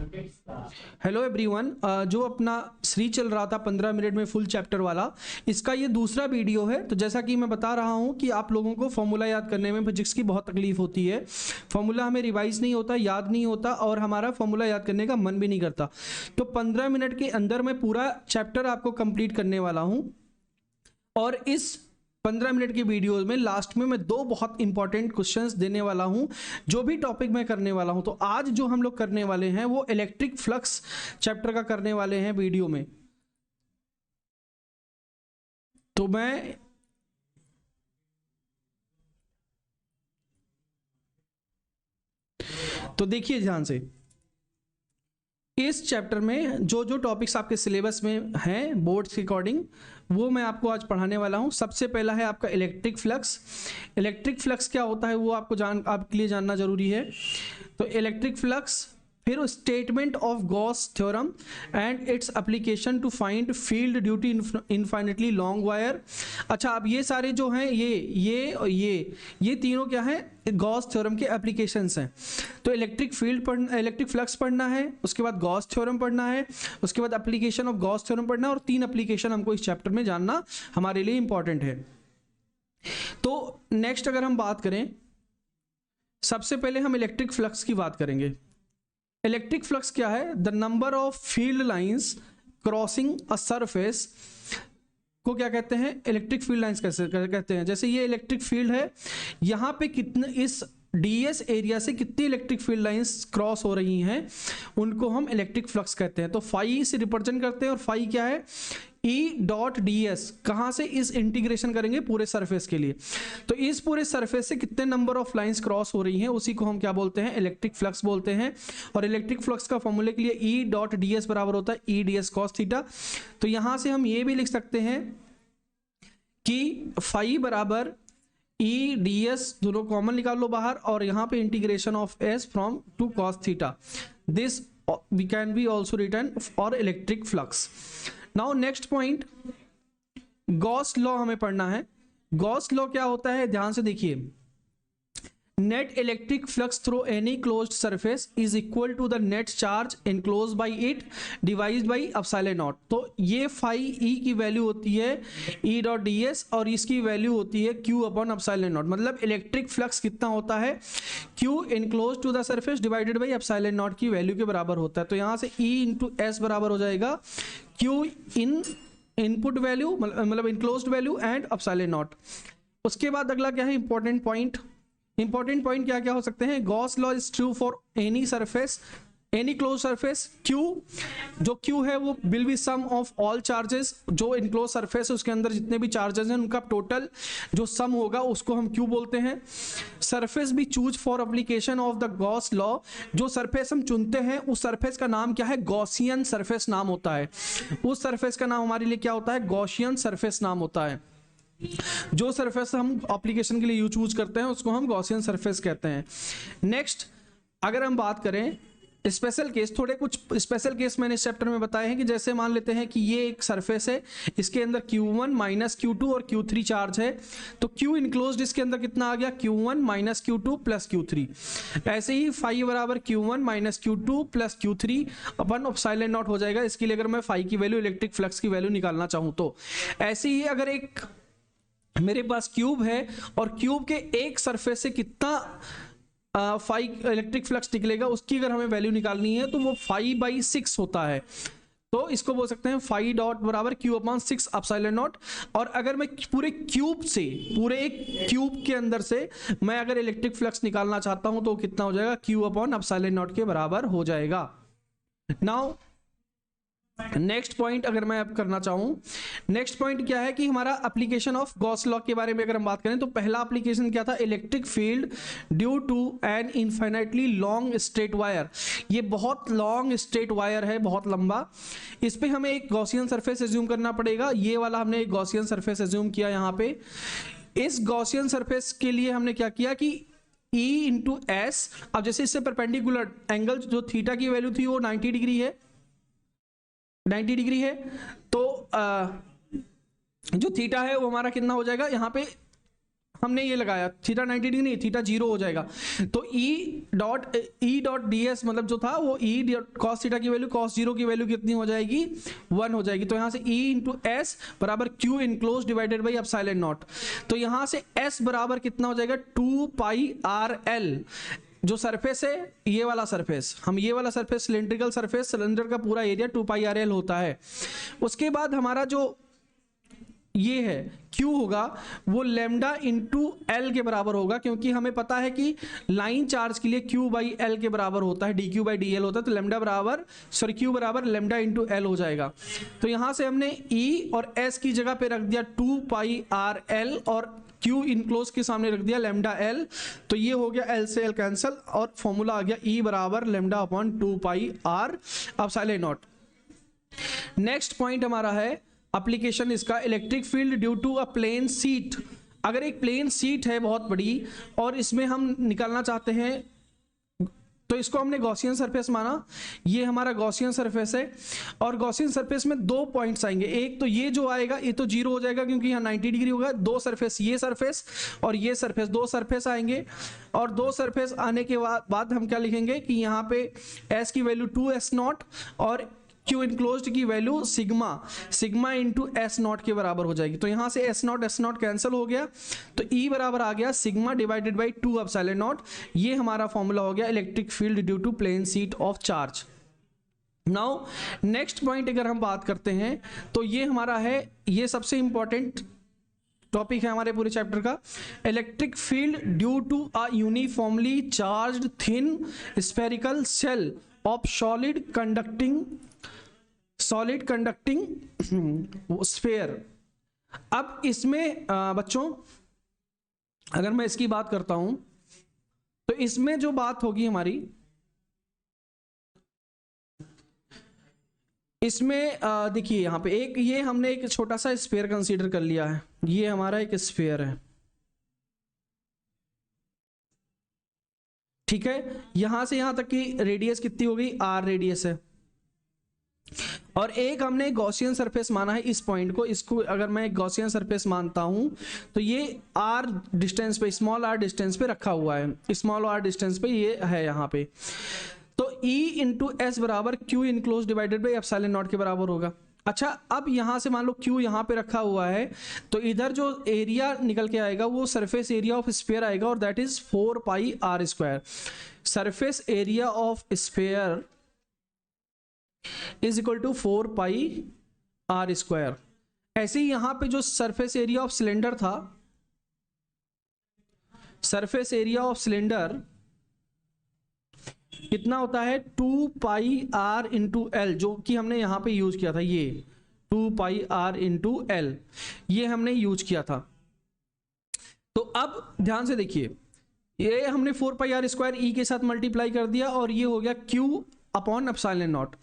Hello everyone, जो अपना श्री चल रहा था 15 मिनट में फुल चैप्टर वाला, इसका ये दूसरा वीडियो है। तो जैसा कि मैं बता रहा हूँ कि आप लोगों को फॉर्मूला याद करने में फिजिक्स की बहुत तकलीफ होती है। फॉर्मूला हमें रिवाइज नहीं होता, याद नहीं होता और हमारा फॉर्मूला याद करने का मन भी नहीं करता। तो 15 मिनट के अंदर मैं पूरा चैप्टर आपको कंप्लीट करने वाला हूँ और इस 15 मिनट की वीडियो में लास्ट में मैं दो बहुत इंपॉर्टेंट क्वेश्चंस देने वाला हूं, जो भी टॉपिक मैं करने वाला हूं। तो आज जो हम लोग करने वाले हैं वो इलेक्ट्रिक फ्लक्स चैप्टर का करने वाले हैं वीडियो में। तो देखिए ध्यान से, इस चैप्टर में जो जो टॉपिक्स आपके सिलेबस में हैं बोर्ड के अकॉर्डिंग, वो मैं आपको आज पढ़ाने वाला हूं। सबसे पहला है आपका इलेक्ट्रिक फ्लक्स। इलेक्ट्रिक फ्लक्स क्या होता है वो आपके लिए जानना जरूरी है। तो इलेक्ट्रिक फ्लक्स, फिर statement of Gauss theorem and its application to find field due to infinitely long wire. अच्छा, अब ये सारे जो हैं ये तीनों क्या है, गॉस थ्योरम के एप्लीकेशंस हैं। तो इलेक्ट्रिक फ्लक्स पढ़ना है, उसके बाद गॉस थ्योरम पढ़ना है, उसके बाद एप्लीकेशन ऑफ गॉस थ्योरम पढ़ना है, और 3 एप्लीकेशन हमको इस चैप्टर में जानना हमारे लिए इंपॉर्टेंट है। तो नेक्स्ट अगर हम बात करें, सबसे पहले हम इलेक्ट्रिक फ्लक्स की बात करेंगे। इलेक्ट्रिक फ्लक्स क्या है? The number of field lines crossing a surface को क्या कहते हैं? इलेक्ट्रिक फील्ड लाइंस कैसे कहते हैं। जैसे ये इलेक्ट्रिक फील्ड है, यहाँ पे कितने इस ds एरिया से कितनी इलेक्ट्रिक फील्ड लाइंस क्रॉस हो रही हैं, उनको हम इलेक्ट्रिक फ्लक्स कहते हैं। तो फाई से रिप्रेजेंट करते हैं, और फाई क्या है? E.ds। कहाँ से? इस इंटीग्रेशन करेंगे पूरे सरफेस के लिए। तो इस पूरे सरफेस से कितने नंबर ऑफ लाइंस क्रॉस हो रही हैं, उसी को हम क्या बोलते हैं? इलेक्ट्रिक फ्लक्स बोलते हैं। और इलेक्ट्रिक फ्लक्स का फॉर्मूले के लिए E.ds बराबर होता है E.ds cos थीटा। तो यहां से हम ये भी लिख सकते हैं कि फाई बराबर E.ds, दोनों कॉमन निकाल लो बाहर, और यहां पे integration of s from to cos theta. This we can be also written for electric flux. Now next point, Gauss law हमें पढ़ना है। गॉस लॉ क्या होता है? ध्यान से देखिए, net electric flux through any closed surface is equal to the net charge enclose by it divide by epsilon naught. तो ये फाई ई की वैल्यू होती है E.ds, और इसकी वैल्यू होती है Q अपॉन एप्सिलॉन नॉट। मतलब इलेक्ट्रिक फ्लक्स कितना होता है? Q enclose to the surface divided by epsilon naught की वैल्यू के बराबर होता है। तो यहां से E इंटू एस बराबर हो जाएगा Q इन इनपुट वैल्यू, मतलब enclosed value, and epsilon not. उसके बाद अगला क्या है? इंपॉर्टेंट पॉइंट क्या क्या हो सकते हैं? Gauss law is true for any surface, any close surface. Q, जो Q है वो will be sum of all charges. जो इनक्लोज सरफेस है उसके अंदर जितने भी चार्जेस हैं उनका टोटल जो सम होगा उसको हम Q बोलते हैं। सरफेस भी choose for application of the Gauss law. जो सरफेस हम चुनते हैं उस सरफेस का नाम क्या है? गॉसियन सरफेस नाम होता है। उस सरफेस का नाम हमारे लिए क्या होता है? गॉसियन सरफेस नाम होता है। जो सरफेस हम एप्लीकेशन के लिए चूज करते हैं उसको हम गॉसियन सरफेस कहते हैं। नेक्स्ट, अगर हम बात करें स्पेशल केस, थोड़े कुछ स्पेशल केस मैंने इस चैप्टर में बताए हैं कि जैसे मान लेते हैं कि ये एक सरफेस है, इसके अंदर Q1 माइनस Q2 और Q3 चार्ज है। तो Q इनक्लोज्ड इसके अंदर कितना आ गया? Q1 minus Q2 plus Q3। ऐसे ही फाई बराबर Q1 minus Q2 plus Q3 upon epsilon not हो जाएगा। इसके लिए अगर मैं फाई की वैल्यू, इलेक्ट्रिक फ्लक्स की वैल्यू निकालना चाहूँ तो ऐसे ही अगर एक मेरे पास क्यूब है और क्यूब के एक सरफेस से कितना फाई इलेक्ट्रिक फ्लक्स निकलेगा, उसकी अगर हमें वैल्यू निकालनी है तो वो 5/6 होता है। तो इसको बोल सकते हैं फाई डॉट बराबर Q अपॉन 6 एप्सिलॉन नॉट। और अगर मैं पूरे एक क्यूब के अंदर से मैं अगर इलेक्ट्रिक फ्लक्स निकालना चाहता हूं तो कितना हो जाएगा? Q अपॉन एप्सिलॉन नॉट के बराबर हो जाएगा। नाउ नेक्स्ट पॉइंट अगर मैं अब करना चाहूं, नेक्स्ट पॉइंट क्या है कि हमारा एप्लीकेशन ऑफ गॉस लॉ के बारे में अगर हम बात करें तो पहला एप्लीकेशन क्या था? Electric field due to an infinitely long straight wire. ये बहुत लॉन्ग स्ट्रेट वायर है, बहुत लंबा। इस पे हमें एक गॉसियन सरफेस एज्यूम करना पड़ेगा। ये वाला हमने एक गॉसियन सरफेस एज्यूम किया यहाँ पे। इस गॉसियन सरफेस के लिए हमने क्या किया कि E इंटू एस, अब जैसे इससे परपेंडिकुलर एंगल जो थीटा की वैल्यू थी वो 90 डिग्री है, 90 डिग्री है। तो जो थीटा है वो हमारा कितना हो जाएगा? यहाँ पे हमने ये लगाया, थीटा 90 डिग्री नहीं, थीटा 0 हो जाएगा। तो ई डॉट डी एस मतलब जो था वो ई कॉस थीटा की वैल्यू, कॉस 0 की वैल्यू कितनी हो जाएगी, 1 हो जाएगी। तो यहाँ से ई इंटू एस बराबर Q enclose divided by epsilon naught. तो यहाँ से एस बराबर कितना हो जाएगा, 2 पाई आर एल। जो सरफेस है ये वाला सरफेस, हम ये वाला सरफेस सिलेंड्रिकल सरफेस, सिलेंडर का पूरा एरिया 2 पाई आर एल होता है। उसके बाद हमारा जो ये है Q होगा वो लेमडा इंटू एल के बराबर होगा, क्योंकि हमें पता है कि लाइन चार्ज के लिए Q बाई एल के बराबर होता है, dQ बाई डी एल होता है। तो लेमडा बराबर Q बराबर लेमडा इंटू एल हो जाएगा। तो यहां से हमने E और S की जगह पे रख दिया 2 पाई आर एल और Q इनक्लोज के सामने रख दिया लेमडा एल। तो ये हो गया एल से एल कैंसल और फॉर्मूला आ गया E बराबर lambda upon 2 pi r epsilon naught. Next point हमारा है एप्लीकेशन इसका, electric field due to a plane sheet. अगर एक प्लेन सीट है बहुत बड़ी और इसमें हम निकालना चाहते हैं, तो इसको हमने गॉसियन सरफेस माना, ये हमारा गॉसियन सरफेस है। और गॉसियन सरफेस में 2 पॉइंट्स आएंगे, एक तो ये जो आएगा ये तो 0 हो जाएगा क्योंकि यहाँ 90 डिग्री होगा। 2 सरफेस, ये सरफेस और ये सरफेस, 2 सरफेस आएंगे। और 2 सरफेस आने के बाद हम क्या लिखेंगे कि यहाँ पे एस की वैल्यू 2s नॉट और क्यू इनक्लोज्ड की value sigma into S not के बराबर हो जाएगी। तो यहां से एस नॉट कैंसिल हो गया, तो ई बराबर आ गया sigma divided by 2 epsilon naught. ये हमारा फॉर्मूला हो गया electric field due to plane sheet of charge. Now next point अगर हम बात करते हैं तो ये हमारा है, ये सबसे इंपॉर्टेंट टॉपिक है हमारे पूरे चैप्टर का, electric field due to a uniformly charged thin spherical shell of solid conducting sphere. अब इसमें बच्चों अगर मैं इसकी बात करता हूं तो इसमें जो बात होगी हमारी, इसमें देखिए यहां पे एक ये हमने एक छोटा सा स्फीयर कंसीडर कर लिया है, ये हमारा एक स्फीयर है, ठीक है। यहां से यहां तक की रेडियस कितनी हो गई, r रेडियस है। और एक हमने गॉसियन सरफेस माना है इस पॉइंट को, इसको अगर मैं एक गॉसियन सरफेस मानता हूं तो ये r डिस्टेंस पे, स्मॉल r डिस्टेंस पे रखा हुआ है, स्मॉल r डिस्टेंस पे ये है यहाँ पे। तो E इंटू एस बराबर Q enclose divided by epsilon not के बराबर होगा। अच्छा, अब यहां से मान लो Q यहां पे रखा हुआ है, तो इधर जो एरिया निकल के आएगा वो सरफेस एरिया ऑफ स्फीयर आएगा और that is 4 pi r square. Surface area of sphere is equal to 4 pi r square. ऐसे ही यहां पे जो सरफेस एरिया ऑफ सिलेंडर था, सरफेस एरिया ऑफ सिलेंडर कितना होता है, 2 पाई आर इंटू एल, जो कि हमने यहां पे यूज किया था, ये 2 पाई आर इंटू एल ये हमने यूज किया था। तो अब ध्यान से देखिए, ये हमने 4 पाई आर स्क्वायर ई के साथ मल्टीप्लाई कर दिया और ये हो गया क्यू अपॉन एप्सिलॉन नॉट।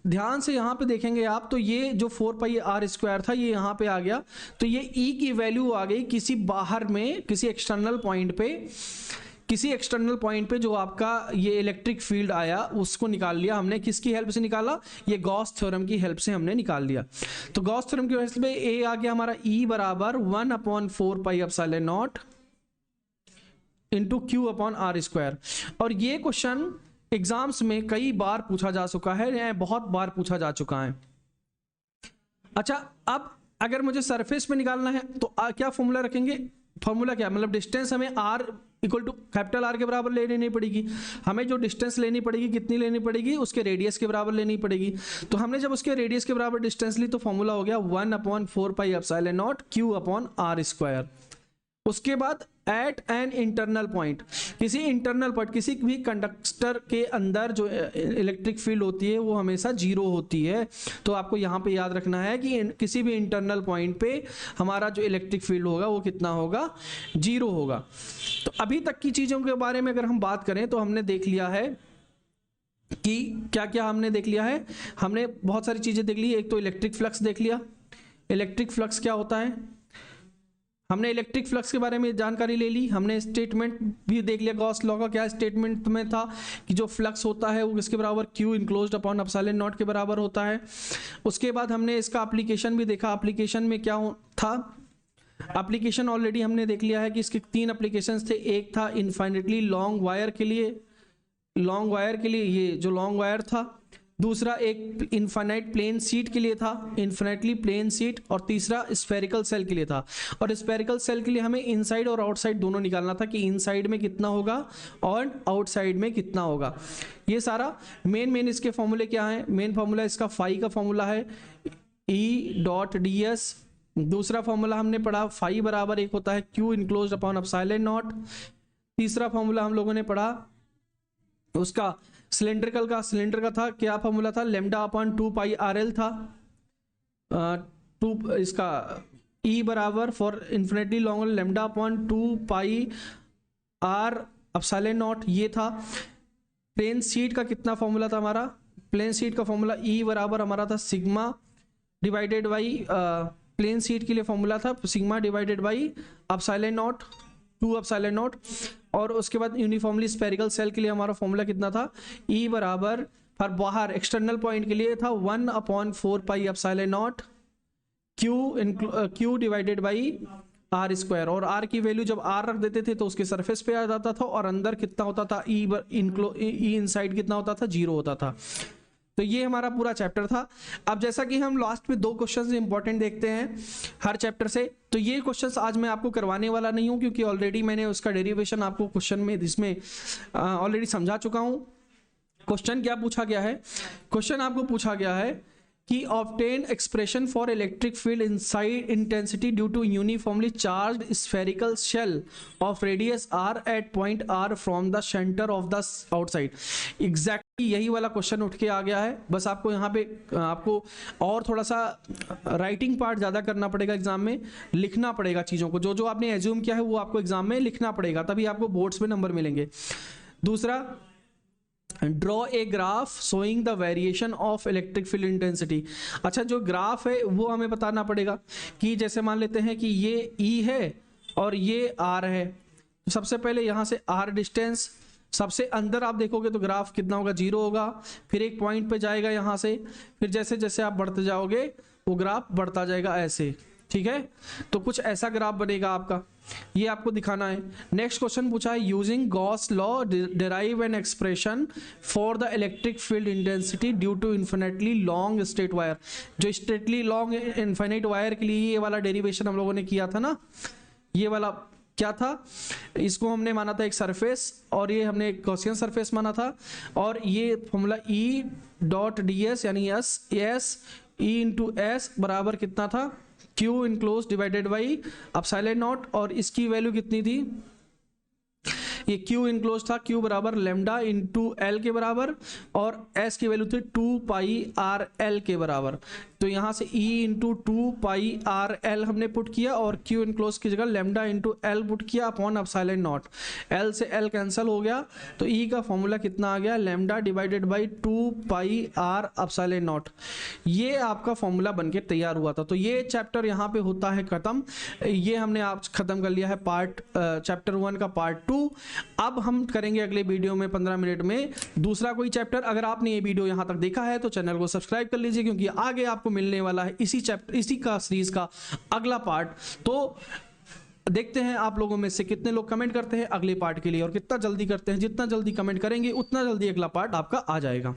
ध्यान से यहां पे देखेंगे आप तो ये जो 4 पाई आर स्क्वायर था ये यहां पे आ गया, तो ये ई की वैल्यू आ गई किसी बाहर में, किसी एक्सटर्नल पॉइंट पे जो आपका ये इलेक्ट्रिक फील्ड आया उसको निकाल लिया हमने। किसकी हेल्प से निकाला, ये गॉस थ्योरम की हेल्प से हमने निकाल लिया। तो गॉस थ्योरम की हेल्प से ए आ गया हमारा E बराबर 1/4 pi epsilon naught into q upon r square. और ये क्वेश्चन एग्जाम्स में कई बार पूछा जा चुका है, बहुत बार पूछा जा चुका है। अच्छा, अब अगर मुझे सरफेस पे निकालना है तो क्या फॉर्मूला रखेंगे, फॉर्मूला क्या मतलब डिस्टेंस हमें r equal to capital R के बराबर लेनी नहीं पड़ेगी, हमें जो डिस्टेंस लेनी पड़ेगी कितनी लेनी पड़ेगी, उसके रेडियस के बराबर लेनी पड़ेगी। तो हमने जब उसके रेडियस के बराबर डिस्टेंस ली तो फॉर्मूला हो गया 1/4 pi epsilon naught q upon r square. उसके बाद एट एन इंटरनल पॉइंट, किसी इंटरनल पॉइंट, किसी भी कंडक्टर के अंदर जो इलेक्ट्रिक फील्ड होती है वो हमेशा 0 होती है। तो आपको यहाँ पे याद रखना है कि किसी भी इंटरनल पॉइंट पे हमारा जो इलेक्ट्रिक फील्ड होगा वो कितना होगा, 0 होगा। तो अभी तक की चीज़ों के बारे में अगर हम बात करें तो हमने देख लिया है कि क्या क्या हमने देख लिया है, हमने बहुत सारी चीज़ें देख ली। एक तो इलेक्ट्रिक फ्लक्स देख लिया, इलेक्ट्रिक फ्लक्स क्या होता है, हमने इलेक्ट्रिक फ्लक्स के बारे में जानकारी ले ली। हमने स्टेटमेंट भी देख लिया, गॉस लॉ का क्या स्टेटमेंट में था कि जो फ्लक्स होता है वो किसके बराबर, Q enclosed upon epsilon not के बराबर होता है। उसके बाद हमने इसका एप्लीकेशन भी देखा, एप्लीकेशन में क्या था एप्लीकेशन ऑलरेडी हमने देख लिया है कि इसके 3 एप्लीकेशंस थे। एक था इनफाइनाइटली लॉन्ग वायर के लिए, ये जो लॉन्ग वायर था। दूसरा एक इनफाइनाइट प्लेन शीट के लिए था, इनफाइनाइटली प्लेन शीट। और तीसरा स्फेरिकल सेल के लिए था। और स्फेरिकल सेल के लिए हमें इनसाइड और आउटसाइड दोनों निकालना था कि इनसाइड में कितना होगा और आउटसाइड में कितना होगा। ये सारा मेन इसके फॉर्मूले क्या है? मेन फॉर्मूला इसका फाई का फॉर्मूला है E.ds। दूसरा फॉर्मूला हमने पढ़ा फाई बराबर एक होता है Q enclosed upon epsilon not. तीसरा फॉर्मूला हम लोगों ने पढ़ा उसका सिलेंडर का था, क्या फॉर्मूला था? लैम्डा अपॉन 2 पाई RL था। इसका E बराबर for infinitely long lambda upon 2 pi R epsilon naught, ये था। प्लेन शीट का कितना फॉर्मूला था हमारा? प्लेन शीट का फॉर्मूला E बराबर हमारा था sigma divided by, plane sheet के लिए फॉर्मूला था sigma divided by epsilon naught, 2 epsilon naught. और उसके बाद यूनिफॉर्मली स्फेरिकल सेल के लिए हमारा फॉर्मूला कितना था? E बराबर और बाहर एक्सटर्नल पॉइंट के लिए था 1/4 pi epsilon not Q divided by R square. और R की वैल्यू जब R रख देते थे तो उसके सरफेस पे आ जाता था और अंदर कितना होता था? E इनसाइड कितना होता था? 0 होता था। तो ये हमारा पूरा चैप्टर था। अब जैसा कि हम लास्ट में 2 क्वेश्चंस इंपॉर्टेंट देखते हैं हर चैप्टर से, तो ये क्वेश्चंस आज मैं आपको करवाने वाला नहीं हूं क्योंकि ऑलरेडी मैंने उसका डेरिवेशन आपको क्वेश्चन में इसमें ऑलरेडी समझा चुका हूं। क्वेश्चन क्या पूछा गया है? क्वेश्चन आपको पूछा गया है कि obtain expression for electric field inside intensity due to uniformly charged spherical shell of radius r at point r from the centre of the outside. Exactly यही वाला क्वेश्चन उठ के आ गया है। बस आपको यहाँ पे आपको और थोड़ा सा राइटिंग पार्ट ज़्यादा करना पड़ेगा, एग्जाम में लिखना पड़ेगा चीज़ों को, जो आपने एज्यूम किया है वो आपको एग्जाम में लिखना पड़ेगा, तभी आपको बोर्ड्स में नंबर मिलेंगे। दूसरा, draw a graph showing the variation of electric field intensity. अच्छा, जो ग्राफ है वो हमें बताना पड़ेगा कि जैसे मान लेते हैं कि ये E है और ये R है। तो सबसे पहले यहाँ से R डिस्टेंस, सबसे अंदर आप देखोगे तो ग्राफ कितना होगा? 0 होगा। फिर एक पॉइंट पे जाएगा यहाँ से, फिर जैसे जैसे आप बढ़ते जाओगे वो ग्राफ बढ़ता जाएगा ऐसे, ठीक है? तो कुछ ऐसा ग्राफ बनेगा आपका, ये आपको दिखाना है। नेक्स्ट क्वेश्चन पूछा है using Gauss law derive an expression for the electric field intensity due to infinitely long straight wire. जो स्ट्रेटली लॉन्ग इनफाइनाइट वायर के लिए ये वाला डेरिवेशन हम लोगों ने किया था ना, ये वाला क्या था? इसको हमने माना था एक सरफेस और ये हमने एक गॉसियन सरफेस माना था। और ये फॉर्मूला E.ds यानी S E इंटू S बराबर कितना था? Q enclose divided by epsilon naught. और इसकी वैल्यू कितनी थी? ये Q इनक्लोज था, Q बराबर लैम्डा इंटू L के बराबर, और S की वैल्यू थी 2 पाई RL के बराबर। तो यहाँ से E इंटू 2 पाई RL हमने पुट किया और Q इनक्लोज की जगह लैम्डा इंटू L पुट किया अपॉन एप्सिलॉन नॉट। L से L कैंसिल हो गया तो E का फॉर्मूला कितना आ गया? Lambda divided by 2 pi R epsilon naught. ये आपका फॉर्मूला बनके तैयार हुआ था। तो ये चैप्टर यहाँ पे होता है खत्म। ये हमने आज खत्म कर लिया है चैप्टर 1 का पार्ट 2। अब हम करेंगे अगले वीडियो में 15 मिनट में दूसरा कोई चैप्टर। अगर आपने ये वीडियो यहाँ तक देखा है तो चैनल को सब्सक्राइब कर लीजिए, क्योंकि आगे आपको मिलने वाला है इसी का सीरीज का अगला पार्ट। तो देखते हैं आप लोगों में से कितने लोग कमेंट करते हैं अगले पार्ट के लिए और कितना जल्दी करते हैं। जितना जल्दी कमेंट करेंगे उतना जल्दी अगला पार्ट आपका आ जाएगा।